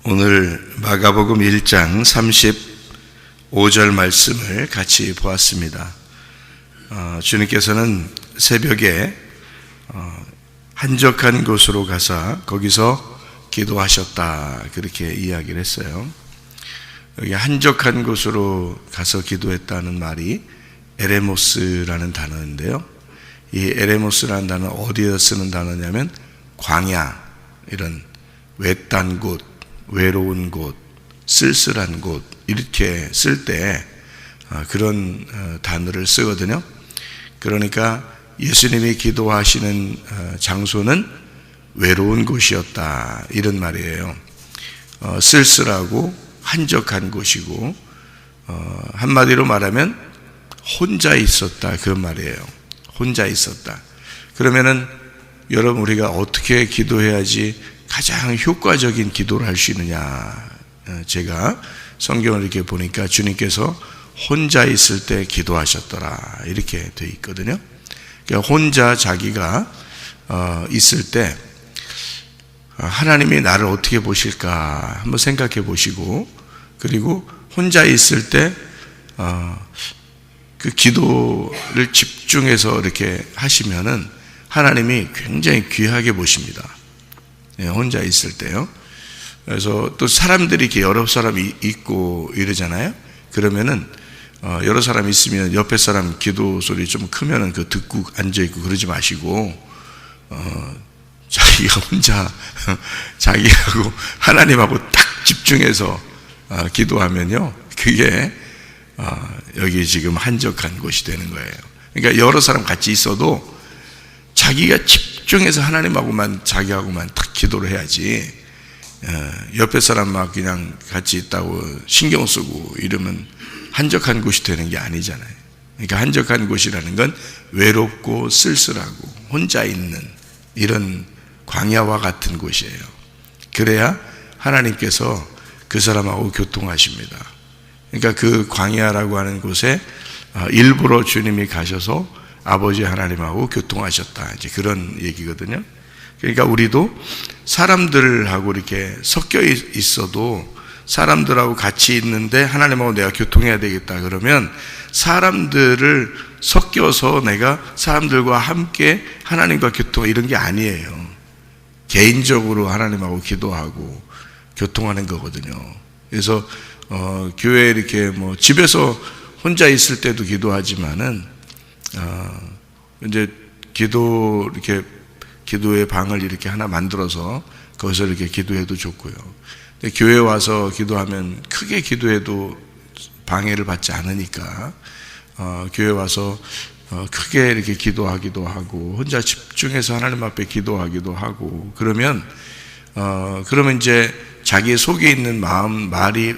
오늘 마가복음 1장 35절 말씀을 같이 보았습니다. 주님께서는 새벽에 한적한 곳으로 가서 거기서 기도하셨다, 그렇게 이야기를 했어요. 여기 한적한 곳으로 가서 기도했다는 말이 에레모스라는 단어인데요, 이 에레모스라는 단어는 어디에 쓰는 단어냐면 광야, 이런 외딴 곳, 외로운 곳, 쓸쓸한 곳, 이렇게 쓸 때 그런 단어를 쓰거든요. 그러니까 예수님이 기도하시는 장소는 외로운 곳이었다, 이런 말이에요. 쓸쓸하고 한적한 곳이고, 한마디로 말하면 혼자 있었다, 그 말이에요. 혼자 있었다. 그러면은 여러분, 우리가 어떻게 기도해야지 가장 효과적인 기도를 할 수 있느냐? 제가 성경을 이렇게 보니까 주님께서 혼자 있을 때 기도하셨더라, 이렇게 되어 있거든요. 그러니까 혼자 자기가 있을 때 하나님이 나를 어떻게 보실까 한번 생각해 보시고, 그리고 혼자 있을 때 그 기도를 집중해서 이렇게 하시면은 하나님이 굉장히 귀하게 보십니다. 혼자 있을 때요. 그래서 또 사람들이 이렇게 여러 사람이 있고 이러잖아요. 그러면은 여러 사람 있으면 옆에 사람 기도 소리 좀 크면은 그 듣고 앉아 있고 그러지 마시고, 자기가 혼자 자기하고 하나님하고 딱 집중해서 기도하면요, 그게 여기 지금 한적한 곳이 되는 거예요. 그러니까 여러 사람 같이 있어도 자기가 집중해서 하나님하고만, 자기하고만 딱 기도를 해야지, 옆에 사람 막 그냥 같이 있다고 신경 쓰고 이러면 한적한 곳이 되는 게 아니잖아요. 그러니까 한적한 곳이라는 건 외롭고 쓸쓸하고 혼자 있는 이런 광야와 같은 곳이에요. 그래야 하나님께서 그 사람하고 교통하십니다. 그러니까 그 광야라고 하는 곳에 일부러 주님이 가셔서 아버지 하나님하고 교통하셨다, 이제 그런 얘기거든요. 그러니까 우리도 사람들하고 이렇게 섞여 있어도 사람들하고 같이 있는데 하나님하고 내가 교통해야 되겠다 그러면 사람들을 섞여서 내가 사람들과 함께 하나님과 교통, 이런 게 아니에요. 개인적으로 하나님하고 기도하고 교통하는 거거든요. 그래서 교회에 이렇게 뭐 집에서 혼자 있을 때도 기도하지만은 이제 이렇게 기도의 방을 이렇게 하나 만들어서 거기서 이렇게 기도해도 좋고요. 근데 교회 와서 기도하면 크게 기도해도 방해를 받지 않으니까 교회 와서 크게 이렇게 기도하기도 하고 혼자 집중해서 하나님 앞에 기도하기도 하고 그러면 이제 자기 속에 있는 말이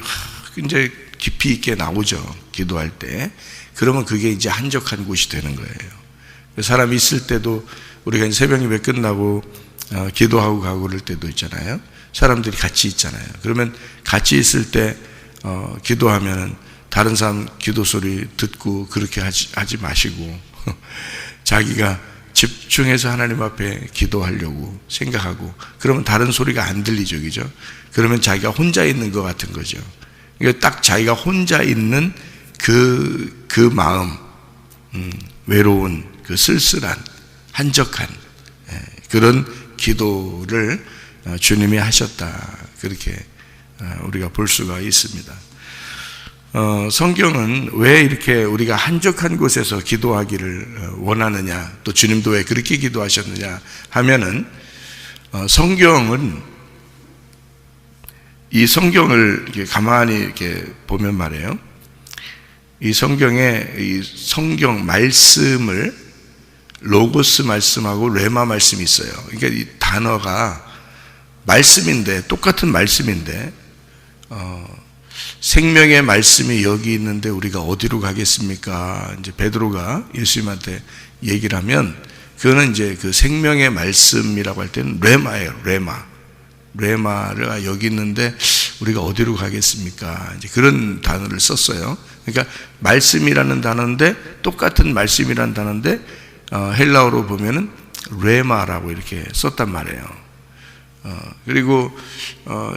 이제 깊이 있게 나오죠, 기도할 때. 그러면 그게 이제 한적한 곳이 되는 거예요. 사람이 있을 때도 우리가 이제 새벽 예배 끝나고 기도하고 가고 그럴 때도 있잖아요. 사람들이 같이 있잖아요. 그러면 같이 있을 때 기도하면 다른 사람 기도 소리 듣고 그렇게 하지 마시고 자기가 집중해서 하나님 앞에 기도하려고 생각하고, 그러면 다른 소리가 안 들리죠, 그죠? 그러면 자기가 혼자 있는 것 같은 거죠. 그러니까 딱 자기가 혼자 있는 그 마음, 외로운, 그 쓸쓸한, 한적한 그런 기도를 주님이 하셨다, 그렇게 우리가 볼 수가 있습니다. 성경은 왜 이렇게 우리가 한적한 곳에서 기도하기를 원하느냐, 또 주님도 왜 그렇게 기도하셨느냐 하면은, 이 성경을 이렇게 가만히 이렇게 보면 말이에요, 이 성경 말씀을 로고스 말씀하고 레마 말씀이 있어요. 그러니까 이 단어가 말씀인데, 똑같은 말씀인데, 생명의 말씀이 여기 있는데 우리가 어디로 가겠습니까? 이제 베드로가 예수님한테 얘기를 하면, 그거는 이제 그 생명의 말씀이라고 할 때는 레마예요, 레마가 여기 있는데 우리가 어디로 가겠습니까? 이제 그런 단어를 썼어요. 그러니까 말씀이라는 단어인데, 똑같은 말씀이라는 단어인데 헬라어로 보면은 레마라고 이렇게 썼단 말이에요. 그리고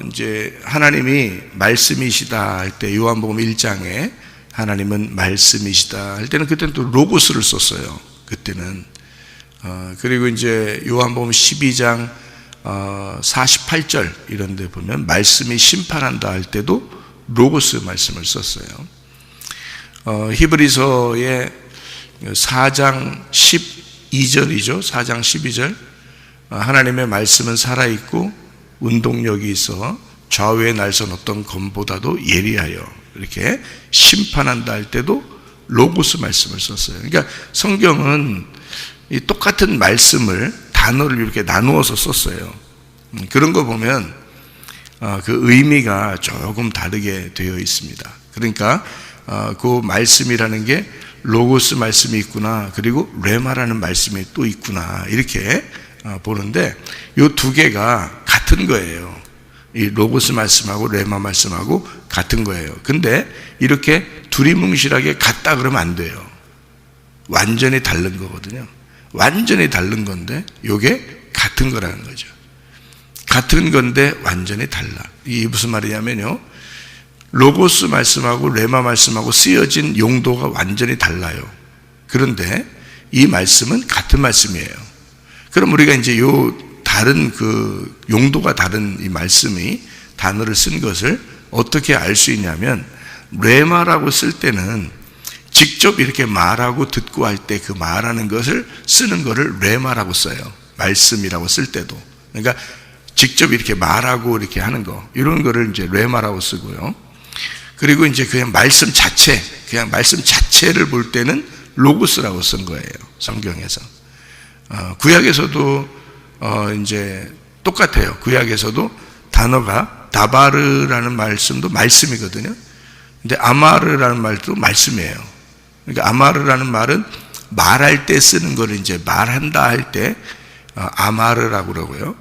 이제 하나님이 말씀이시다 할 때 요한복음 1장에 하나님은 말씀이시다 할 때는 그때는 또 로고스를 썼어요. 그때는 그리고 이제 요한복음 12장 48절 이런 데 보면 말씀이 심판한다 할 때도 로고스 말씀을 썼어요. 히브리서의 4장 12절이죠. 4장 12절 하나님의 말씀은 살아있고 운동력이 있어 좌우의 날선 어떤 검보다도 예리하여 이렇게 심판한다 할 때도 로고스 말씀을 썼어요. 그러니까 성경은 이 똑같은 말씀을 단어를 이렇게 나누어서 썼어요. 그런 거 보면 그 의미가 조금 다르게 되어 있습니다. 그러니까 그 말씀이라는 게 로고스 말씀이 있구나, 그리고 레마라는 말씀이 또 있구나, 이렇게 보는데 이 두 개가 같은 거예요. 이 로고스 말씀하고 레마 말씀하고 같은 거예요. 근데 이렇게 두리뭉실하게 같다 그러면 안 돼요. 완전히 다른 거거든요. 완전히 다른 건데 이게 같은 거라는 거죠. 같은 건데 완전히 달라. 이게 무슨 말이냐면요, 로고스 말씀하고 레마 말씀하고 쓰여진 용도가 완전히 달라요. 그런데 이 말씀은 같은 말씀이에요. 그럼 우리가 이제 요 다른 그 용도가 다른 이 말씀이 단어를 쓴 것을 어떻게 알 수 있냐면, 레마라고 쓸 때는 직접 이렇게 말하고 듣고 할 때 그 말하는 것을 쓰는 거를 레마라고 써요. 말씀이라고 쓸 때도. 그러니까 직접 이렇게 말하고 이렇게 하는 거, 이런 거를 이제 레마라고 쓰고요. 그리고 이제 그냥 말씀 자체, 그냥 말씀 자체를 볼 때는 로고스라고 쓴 거예요. 성경에서. 구약에서도 이제 똑같아요. 구약에서도 단어가 다바르라는 말씀도 말씀이거든요. 근데 아마르라는 말도 말씀이에요. 그러니까 아마르라는 말은 말할 때 쓰는 걸 이제 말한다 할 때 아마르라고 그러고요.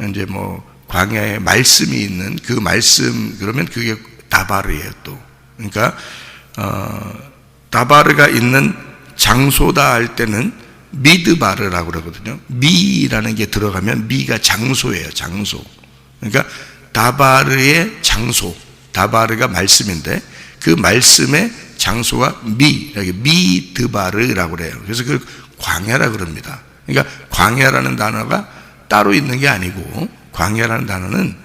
이제 뭐 광야에 말씀이 있는 그 말씀, 그러면 그게 다바르예요 또. 그러니까 다바르가 있는 장소다 할 때는 미드바르라고 그러거든요. 미라는 게 들어가면 미가 장소예요. 장소. 그러니까 다바르의 장소, 다바르가 말씀인데 그 말씀의 장소가 미드바르라고 그래요. 그래서 그 광야라 그럽니다. 그러니까 광야라는 단어가 따로 있는 게 아니고, 광야라는 단어는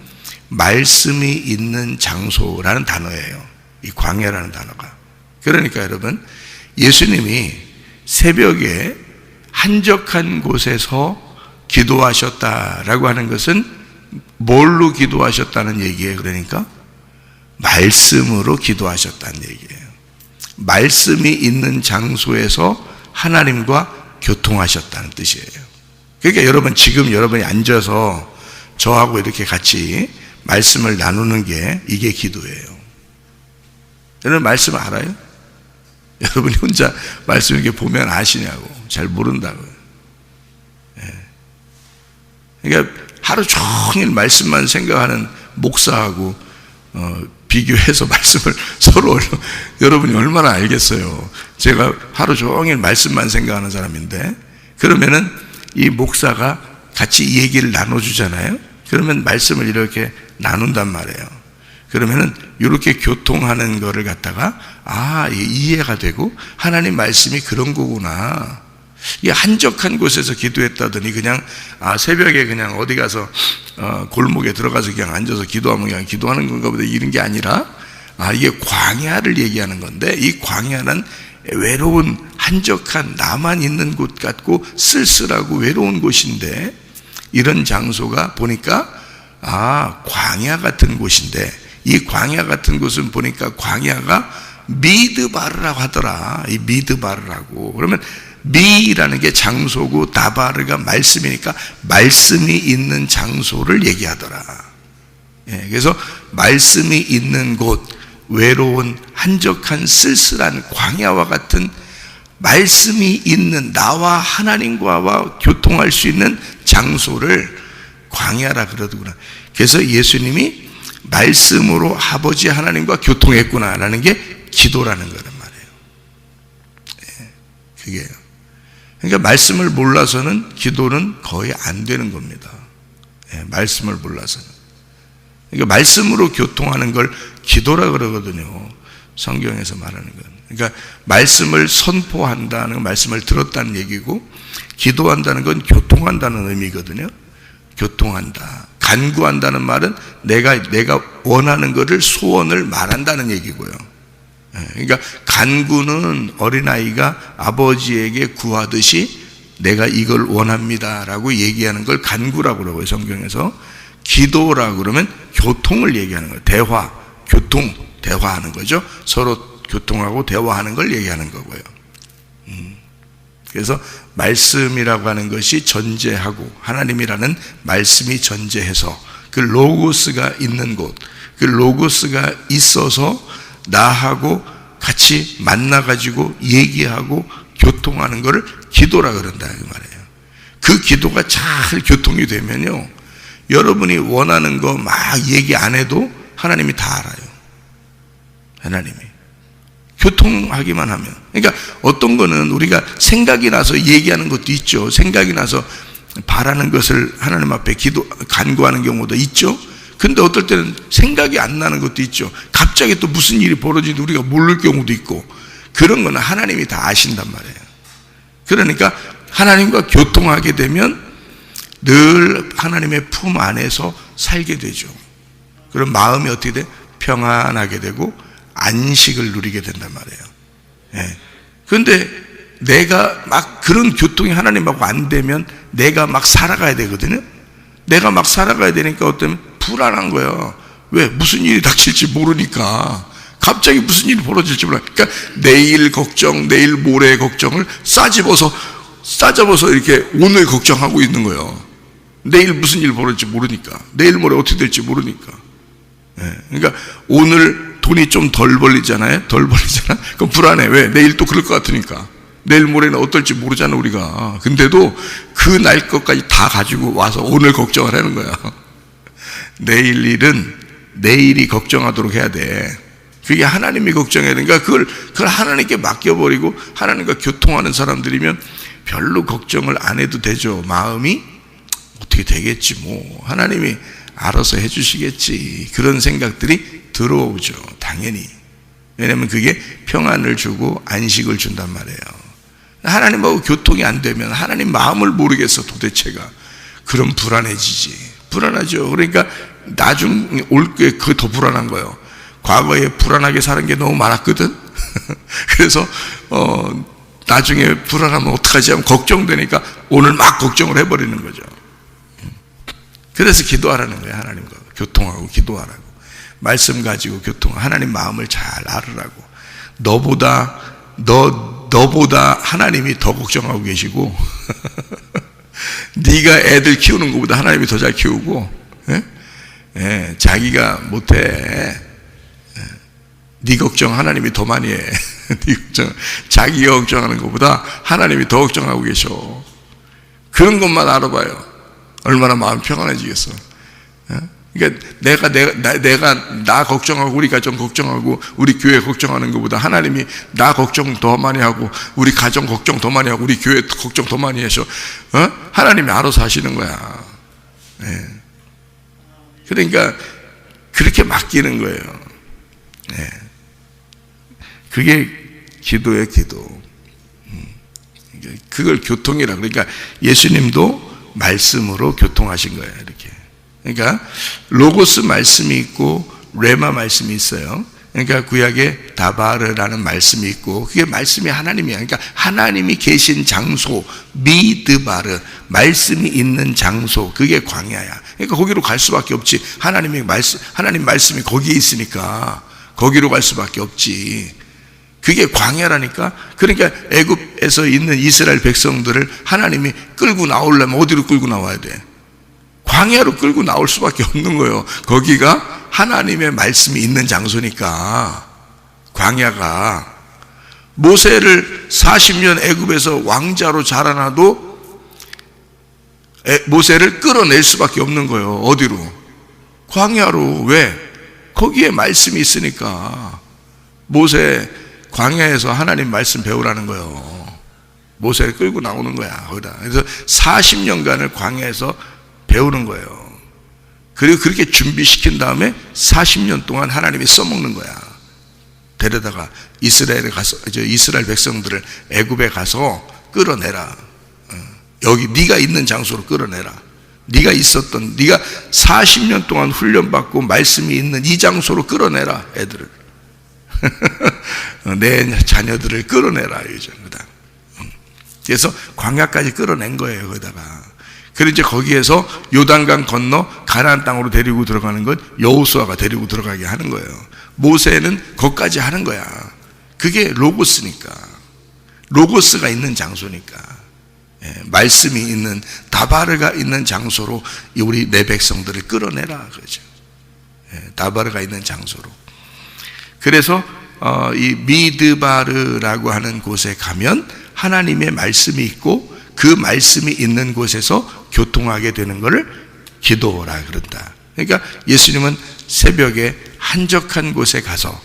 말씀이 있는 장소라는 단어예요. 이 광야라는 단어가. 그러니까 여러분, 예수님이 새벽에 한적한 곳에서 기도하셨다라고 하는 것은 뭘로 기도하셨다는 얘기예요? 그러니까 말씀으로 기도하셨다는 얘기예요. 말씀이 있는 장소에서 하나님과 교통하셨다는 뜻이에요. 그러니까 여러분, 지금 여러분이 앉아서 저하고 이렇게 같이 말씀을 나누는 게 이게 기도예요. 여러분 말씀 알아요? 여러분이 혼자 말씀 이렇게 보면 아시냐고. 잘 모른다고요. 그러니까 하루 종일 말씀만 생각하는 목사하고 비교해서 말씀을 서로 여러분이 얼마나 알겠어요. 제가 하루 종일 말씀만 생각하는 사람인데, 그러면은 이 목사가 같이 이 얘기를 나눠주잖아요. 그러면 말씀을 이렇게 나눈단 말이에요. 그러면은 이렇게 교통하는 거를 갖다가 이해가 되고, 하나님 말씀이 그런 거구나. 이 한적한 곳에서 기도했다더니 그냥 새벽에 그냥 어디 가서 골목에 들어가서 그냥 앉아서 기도하면 그냥 기도하는 건가 보다, 이런 게 아니라 이게 광야를 얘기하는 건데, 이 광야는 외로운 한적한 나만 있는 곳 같고 쓸쓸하고 외로운 곳인데, 이런 장소가 보니까 광야 같은 곳인데, 이 광야 같은 곳은 보니까 광야가 미드바르라고 하더라. 이 미드바르라고. 그러면 미라는 게 장소고 다바르가 말씀이니까 말씀이 있는 장소를 얘기하더라. 그래서 말씀이 있는 곳, 외로운 한적한 쓸쓸한 광야와 같은 말씀이 있는 나와 하나님과와 교통할 수 있는 장소를 광야라 그러더구나. 그래서 예수님이 말씀으로 아버지 하나님과 교통했구나라는 게 기도라는 거란 말이에요. 그게요. 그러니까 말씀을 몰라서는 기도는 거의 안 되는 겁니다. 말씀을 몰라서는. 그러니까 말씀으로 교통하는 걸 기도라 그러거든요. 성경에서 말하는 건. 그러니까 말씀을 선포한다는, 말씀을 들었다는 얘기고, 기도한다는 건 교통한다는 의미거든요. 교통한다. 간구한다는 말은 내가 원하는 것을, 소원을 말한다는 얘기고요. 그러니까 간구는 어린아이가 아버지에게 구하듯이 내가 이걸 원합니다 라고 얘기하는 걸 간구라고 그러고요, 성경에서. 기도라고 그러면 교통을 얘기하는 거예요. 대화, 교통, 대화하는 거죠. 서로 교통하고 대화하는 걸 얘기하는 거고요. 그래서 말씀이라고 하는 것이 전제하고, 하나님이라는 말씀이 전제해서 그 로고스가 있는 곳, 그 로고스가 있어서 나하고 같이 만나가지고 얘기하고 교통하는 것을 기도라 그런다 이 말이에요. 그 기도가 잘 교통이 되면요, 여러분이 원하는 거 막 얘기 안 해도 하나님이 다 알아요. 하나님이 교통하기만 하면. 그러니까 어떤 거는 우리가 생각이 나서 얘기하는 것도 있죠. 생각이 나서 바라는 것을 하나님 앞에 간구하는 경우도 있죠. 근데 어떨 때는 생각이 안 나는 것도 있죠. 갑자기 또 무슨 일이 벌어지는지 우리가 모를 경우도 있고, 그런 거는 하나님이 다 아신단 말이에요. 그러니까 하나님과 교통하게 되면 늘 하나님의 품 안에서 살게 되죠. 그럼 마음이 어떻게 돼? 평안하게 되고 안식을 누리게 된단 말이에요. 그런데 내가 막 그런 교통이 하나님하고 안 되면 내가 막 살아가야 되거든요. 내가 막 살아가야 되니까 어쩌면 불안한 거예요. 왜? 무슨 일이 닥칠지 모르니까. 갑자기 무슨 일이 벌어질지 몰라. 그러니까 내일 걱정, 내일 모레 걱정을 싸집어서 이렇게 오늘 걱정하고 있는 거예요. 내일 무슨 일 벌어질지 모르니까. 내일 모레 어떻게 될지 모르니까. 그러니까 오늘 돈이 좀 덜 벌리잖아요. 덜 벌리잖아. 그럼 불안해. 왜? 내일 또 그럴 것 같으니까. 내일 모레는 어떨지 모르잖아 우리가. 근데도 그 날 것까지 다 가지고 와서 오늘 걱정을 하는 거야. 내일 일은 내일이 걱정하도록 해야 돼. 그게 하나님이 걱정해야 되니까 그걸 하나님께 맡겨버리고 하나님과 교통하는 사람들이면 별로 걱정을 안 해도 되죠. 마음이 어떻게 되겠지 뭐, 하나님이 알아서 해주시겠지, 그런 생각들이 들어오죠. 당연히. 왜냐하면 그게 평안을 주고 안식을 준단 말이에요. 하나님하고 교통이 안 되면 하나님 마음을 모르겠어 도대체가. 그럼 불안해지지. 불안하죠. 그러니까 나중에 올 게 그게 더 불안한 거예요. 과거에 불안하게 사는 게 너무 많았거든. 그래서 나중에 불안하면 어떡하지 하면 걱정되니까 오늘 막 걱정을 해버리는 거죠. 그래서 기도하라는 거예요. 하나님과 교통하고 기도하라고. 말씀 가지고 하나님 마음을 잘 알으라고. 너보다 하나님이 더 걱정하고 계시고 네가 애들 키우는 것보다 하나님이 더 잘 키우고, 자기가 못해. 네 걱정 하나님이 더 많이 해. 네 걱정, 자기가 걱정하는 것보다 하나님이 더 걱정하고 계셔. 그런 것만 알아봐요. 얼마나 마음 평안해지겠어. 그러니까 내가 나 걱정하고 우리 가정 걱정하고 우리 교회 걱정하는 것보다 하나님이 나 걱정 더 많이 하고 우리 가정 걱정 더 많이 하고 우리 교회 걱정 더 많이 하셔. 하나님이 알아서 하시는 거야. 그러니까 그렇게 맡기는 거예요. 그게 기도예요, 기도. 그걸 교통이라. 그러니까 예수님도 말씀으로 교통하신 거예요, 이렇게. 그러니까 로고스 말씀이 있고 레마 말씀이 있어요. 그러니까 구약에 다바르라는 말씀이 있고, 그게 말씀이 하나님이야. 그러니까 하나님이 계신 장소, 미드바르, 말씀이 있는 장소, 그게 광야야. 그러니까 거기로 갈 수밖에 없지. 하나님 말씀이 거기에 있으니까 거기로 갈 수밖에 없지. 그게 광야라니까. 그러니까 애굽에서 있는 이스라엘 백성들을 하나님이 끌고 나오려면 어디로 끌고 나와야 돼? 광야로 끌고 나올 수밖에 없는 거예요. 거기가 하나님의 말씀이 있는 장소니까. 광야가. 모세를 40년 애굽에서 왕자로 자라나도 모세를 끌어낼 수밖에 없는 거예요. 어디로? 광야로. 왜? 거기에 말씀이 있으니까. 모세 광야에서 하나님 말씀 배우라는 거예요. 모세를 끌고 나오는 거야, 거기다. 그래서 40년간을 광야에서 배우는 거예요. 그리고 그렇게 준비시킨 다음에 40년 동안 하나님이 써먹는 거야. 데려다가 이스라엘 백성들을 애굽에 가서 끌어내라. 여기 네가 있는 장소로 끌어내라. 네가 40년 동안 훈련받고 말씀이 있는 이 장소로 끌어내라. 애들을. 내 자녀들을 끌어내라. 이겁니다. 그래서 광야까지 끌어낸 거예요. 거기다가. 그리고 이제 거기에서 요단강 건너 가나안 땅으로 데리고 들어가는 건 여호수아가 데리고 들어가게 하는 거예요. 모세는 거기까지 하는 거야. 그게 로고스니까. 로고스가 있는 장소니까. 말씀이 있는 다바르가 있는 장소로 우리 내 백성들을 끌어내라 그러죠. 다바르가 있는 장소로. 그래서 이 미드바르라고 하는 곳에 가면 하나님의 말씀이 있고 그 말씀이 있는 곳에서 교통하게 되는 것을 기도라 그런다. 그러니까 예수님은 새벽에 한적한 곳에 가서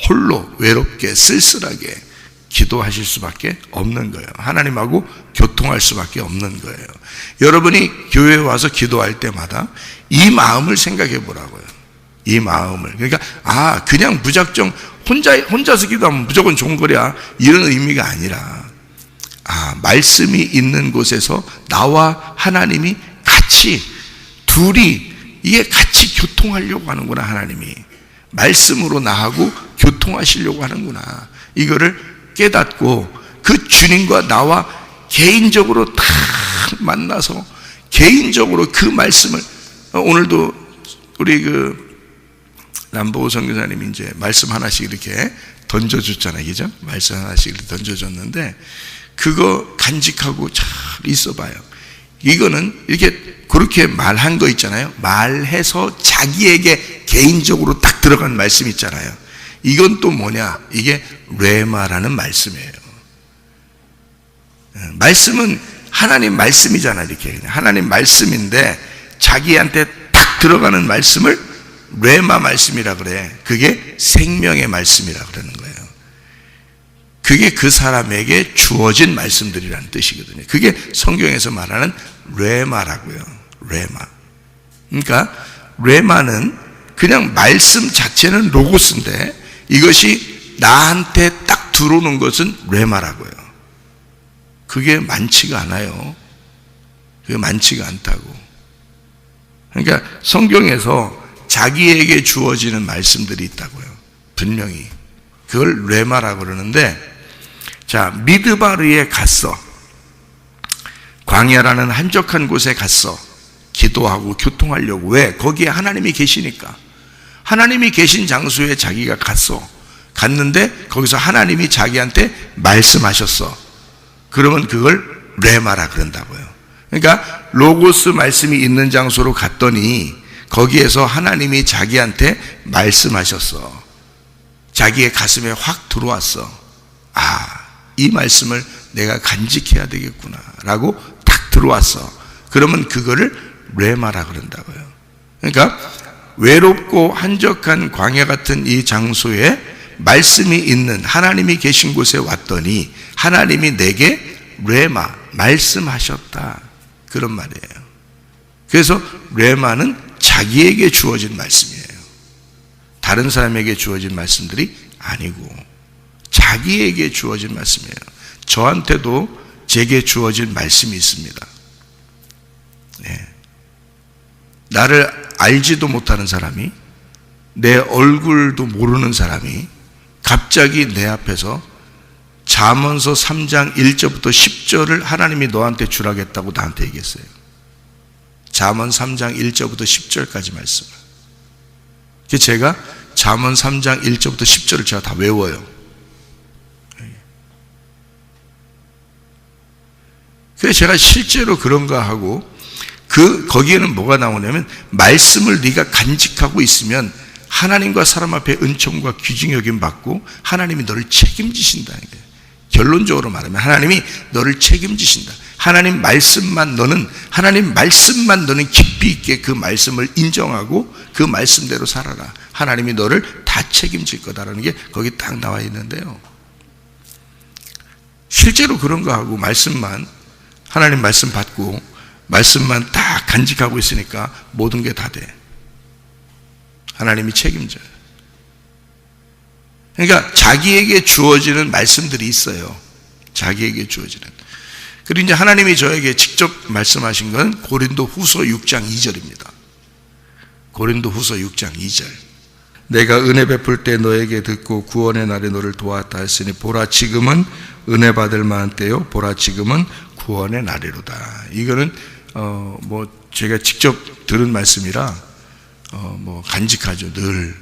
홀로 외롭게 쓸쓸하게 기도하실 수밖에 없는 거예요. 하나님하고 교통할 수밖에 없는 거예요. 여러분이 교회에 와서 기도할 때마다 이 마음을 생각해 보라고요. 이 마음을. 그러니까 그냥 무작정 혼자서 기도하면 무조건 좋은 거야 이런 의미가 아니라 말씀이 있는 곳에서 나와 하나님이 같이 둘이 이게 같이 교통하려고 하는구나. 하나님이 말씀으로 나하고 교통하시려고 하는구나. 이거를 깨닫고 그 주님과 나와 개인적으로 딱 만나서 개인적으로 그 말씀을 오늘도 우리 남보호 선교사님이 이제 말씀 하나씩 이렇게 던져줬잖아요. 그죠? 말씀 하나씩 이렇게 던져줬는데 그거 간직하고 잘 있어봐요. 이거는 이렇게 그렇게 말한 거 있잖아요. 말해서 자기에게 개인적으로 딱 들어간 말씀 있잖아요. 이건 또 뭐냐? 이게 레마라는 말씀이에요. 말씀은 하나님 말씀이잖아요. 이렇게 하나님 말씀인데 자기한테 딱 들어가는 말씀을 레마 말씀이라 그래. 그게 생명의 말씀이라 그러는 거예요. 그게 그 사람에게 주어진 말씀들이라는 뜻이거든요. 그게 성경에서 말하는 레마라고요. 레마. 그러니까 레마는 그냥 말씀 자체는 로고스인데 이것이 나한테 딱 들어오는 것은 레마라고요. 그게 많지가 않아요. 그게 많지가 않다고. 그러니까 성경에서 자기에게 주어지는 말씀들이 있다고요. 분명히. 그걸 레마라고 그러는데 자, 미드바르에 갔어. 광야라는 한적한 곳에 갔어. 기도하고 교통하려고. 왜? 거기에 하나님이 계시니까. 하나님이 계신 장소에 자기가 갔어. 갔는데 거기서 하나님이 자기한테 말씀하셨어. 그러면 그걸 레마라 그런다고요. 그러니까 로고스 말씀이 있는 장소로 갔더니 거기에서 하나님이 자기한테 말씀하셨어. 자기의 가슴에 확 들어왔어. 이 말씀을 내가 간직해야 되겠구나 라고 딱 들어왔어. 그러면 그거를 레마라 그런다고요. 그러니까 외롭고 한적한 광야 같은 이 장소에 말씀이 있는 하나님이 계신 곳에 왔더니 하나님이 내게 레마 말씀하셨다. 그런 말이에요. 그래서 레마는 자기에게 주어진 말씀이에요. 다른 사람에게 주어진 말씀들이 아니고 자기에게 주어진 말씀이에요. 저한테도 제게 주어진 말씀이 있습니다. 나를 알지도 못하는 사람이, 내 얼굴도 모르는 사람이 갑자기 내 앞에서 잠언서 3장 1절부터 10절을 하나님이 너한테 주라겠다고 나한테 얘기했어요. 잠언 3장 1절부터 10절까지 말씀을. 제가 잠언 3장 1절부터 10절을 제가 다 외워요. 그래서 제가 실제로 그런가 하고 거기에는 뭐가 나오냐면 말씀을 네가 간직하고 있으면 하나님과 사람 앞에 은총과 귀중 여김 받고 하나님이 너를 책임지신다는 거예요. 결론적으로 말하면 하나님이 너를 책임지신다. 하나님 말씀만 너는 깊이 있게 그 말씀을 인정하고 그 말씀대로 살아라. 하나님이 너를 다 책임질 거다라는 게 거기 딱 나와 있는데요. 실제로 그런가 하고 하나님 말씀 받고 말씀만 딱 간직하고 있으니까 모든 게 다 돼. 하나님이 책임져요. 그러니까 자기에게 주어지는 말씀들이 있어요. 자기에게 주어지는. 그리고 이제 하나님이 저에게 직접 말씀하신 건 고린도 후서 6장 2절입니다. 고린도 후서 6장 2절. 내가 은혜 베풀 때 너에게 듣고 구원의 날에 너를 도왔다 했으니 보라 지금은 은혜 받을 만한 때요 보라 지금은 구원의 날이로다. 이거는 제가 직접 들은 말씀이라 간직하죠 늘.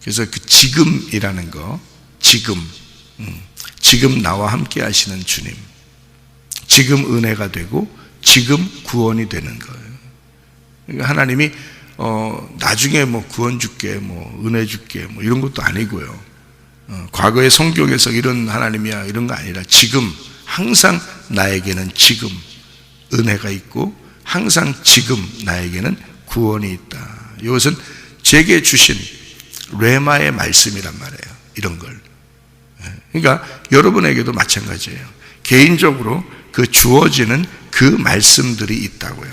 그래서 그 지금이라는 거, 지금 나와 함께 하시는 주님, 지금 은혜가 되고 지금 구원이 되는 거예요. 그러니까 하나님이 나중에 구원 줄게, 은혜 줄게, 이런 것도 아니고요. 과거의 성경에서 이런 하나님이야 이런 거 아니라 지금 항상 나에게는 지금 은혜가 있고 항상 지금 나에게는 구원이 있다. 이것은 제게 주신 레마의 말씀이란 말이에요. 이런 걸. 그러니까 여러분에게도 마찬가지예요. 개인적으로 그 주어지는 그 말씀들이 있다고요.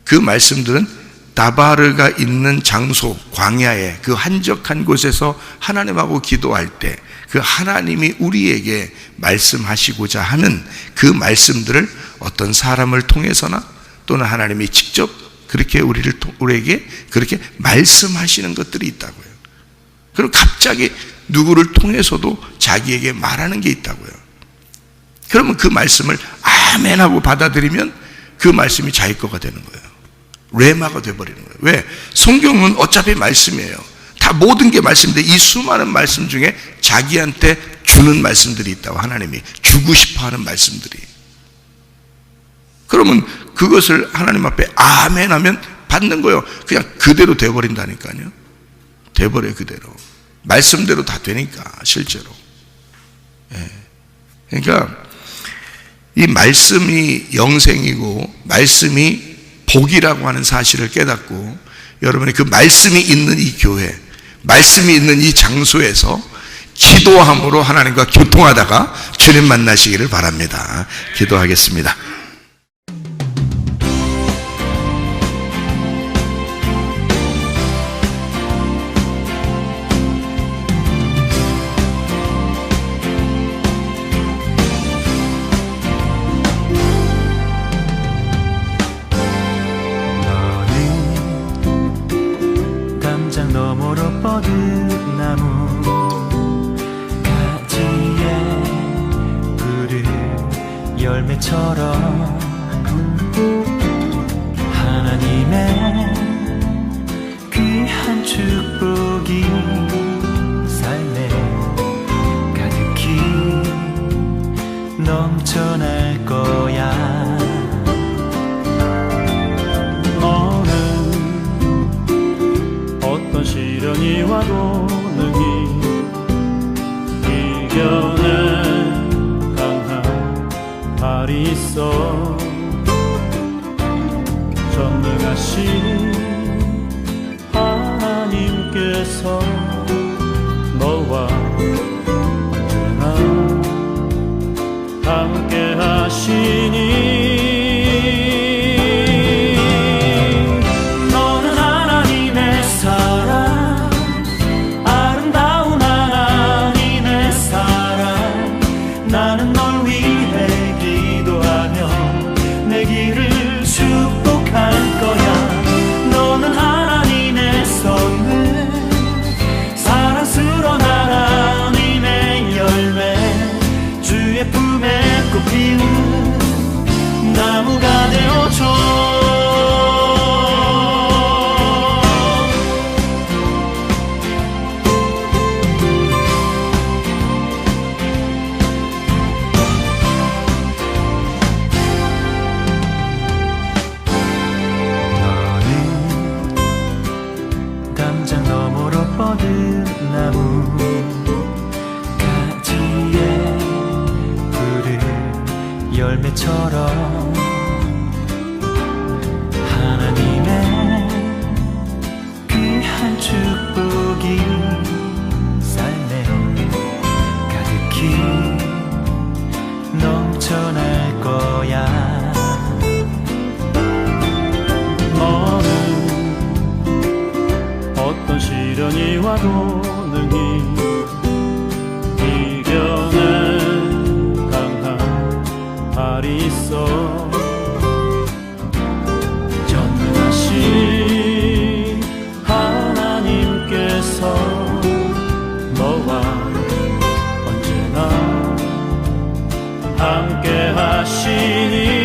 그 말씀들은 다바르가 있는 장소, 광야의 그 한적한 곳에서 하나님하고 기도할 때 그 하나님이 우리에게 말씀하시고자 하는 그 말씀들을 어떤 사람을 통해서나 또는 하나님이 직접 그렇게 우리에게 그렇게 말씀하시는 것들이 있다고요. 그리고 갑자기 누구를 통해서도 자기에게 말하는 게 있다고요. 그러면 그 말씀을 아멘 하고 받아들이면 그 말씀이 자기 거가 되는 거예요. 레마가 되어버리는 거예요. 왜? 성경은 어차피 말씀이에요. 다 모든 게 말씀인데 이 수많은 말씀 중에 자기한테 주는 말씀들이 있다고. 하나님이 주고 싶어하는 말씀들이. 그러면 그것을 하나님 앞에 아멘 하면 받는 거예요. 그냥 그대로 되어버린다니까요. 돼버려요. 그대로 말씀대로 다 되니까 실제로. 그러니까 이 말씀이 영생이고 말씀이 복이라고 하는 사실을 깨닫고 여러분이 그 말씀이 있는 이 교회, 말씀이 있는 이 장소에서 기도함으로 하나님과 교통하다가 주님 만나시기를 바랍니다. 기도하겠습니다. 너머로 뻗은 나무 가지에 푸른 열매처럼 하나님의 귀한 축복이 삶에 가득히 넘쳐날 거야. 시련이 와도 능히 이겨낸 강한 발이 있어. 전능하신 하나님께서 너와 언제나 함께 하시니 나무가 되어줘. 너는 담장 너머로 뻗은 나무 가지에 푸른 열매처럼 하나님의 귀한 축복이 삶에 가득히 넘쳐날 거야. 너는 시련이 와도 능히 이겨낸 강한 발이 있어 전능하신 하나님께서 너와 언제나 함께 하시니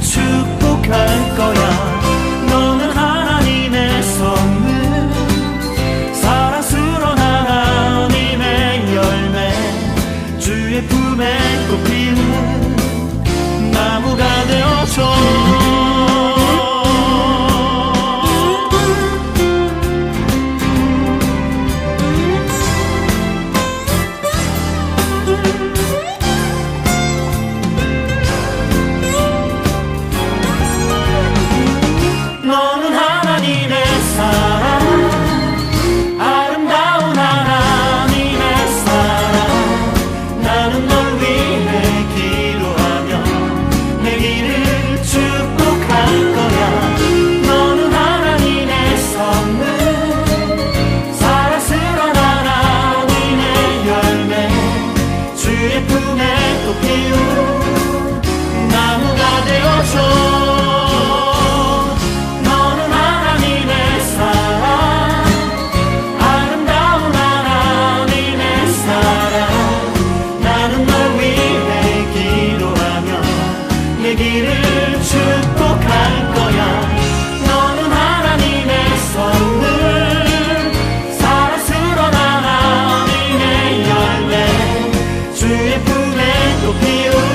축복할 거야. 너는 하나님의 선물, 사랑스러운 하나님의 열매, 주의 품에 꽃 피우는 나무가 되어줘. 주의 품에 또 피우